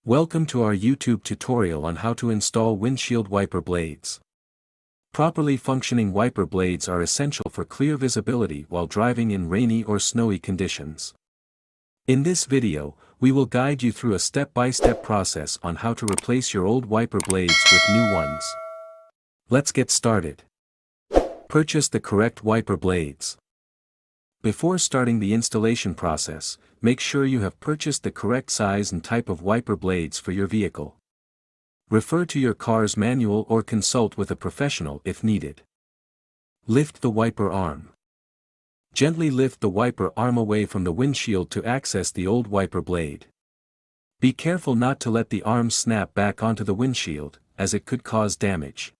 Welcome to our YouTube tutorial on how to install windshield wiper blades. Properly functioning wiper blades are essential for clear visibility while driving in rainy or snowy conditions. In this video, we will guide you through a step-by-step process on how to replace your old wiper blades with new ones. Let's get started. Purchase the correct wiper blades. Before starting the installation process, make sure you have purchased the correct size and type of wiper blades for your vehicle. Refer to your car's manual or consult with a professional if needed. Lift the wiper arm. Gently lift the wiper arm away from the windshield to access the old wiper blade. Be careful not to let the arm snap back onto the windshield, as it could cause damage.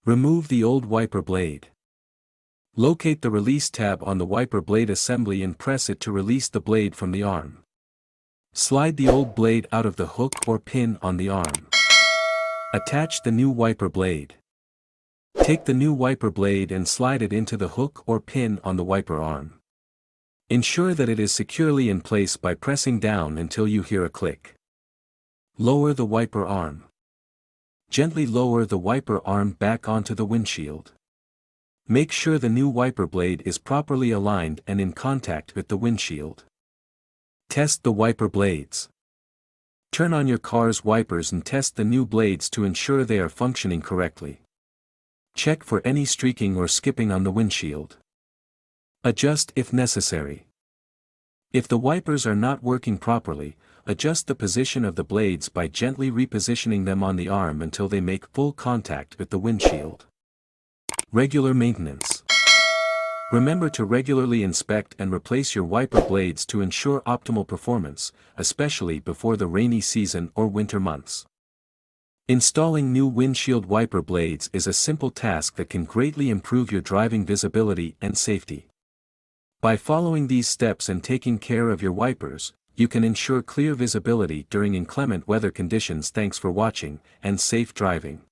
Remove the old wiper blade. Locate the release tab on the wiper blade assembly and press it to release the blade from the arm. Slide the old blade out of the hook or pin on the arm. Attach the new wiper blade. Take the new wiper blade and slide it into the hook or pin on the wiper arm. Ensure that it is securely in place by pressing down until you hear a click. Lower the wiper arm. Gently lower the wiper arm back onto the windshield. Make sure the new wiper blade is properly aligned and in contact with the windshield. Test the wiper blades. Turn on your car's wipers and test the new blades to ensure they are functioning correctly. Check for any streaking or skipping on the windshield. Adjust if necessary. If the wipers are not working properly, adjust the position of the blades by gently repositioning them on the arm until they make full contact with the windshield. Regular maintenance. Remember to regularly inspect and replace your wiper blades to ensure optimal performance, especially before the rainy season or winter months. Installing new windshield wiper blades is a simple task that can greatly improve your driving visibility and safety. By following these steps and taking care of your wipers, you can ensure clear visibility during inclement weather conditions. Thanks for watching, and safe driving.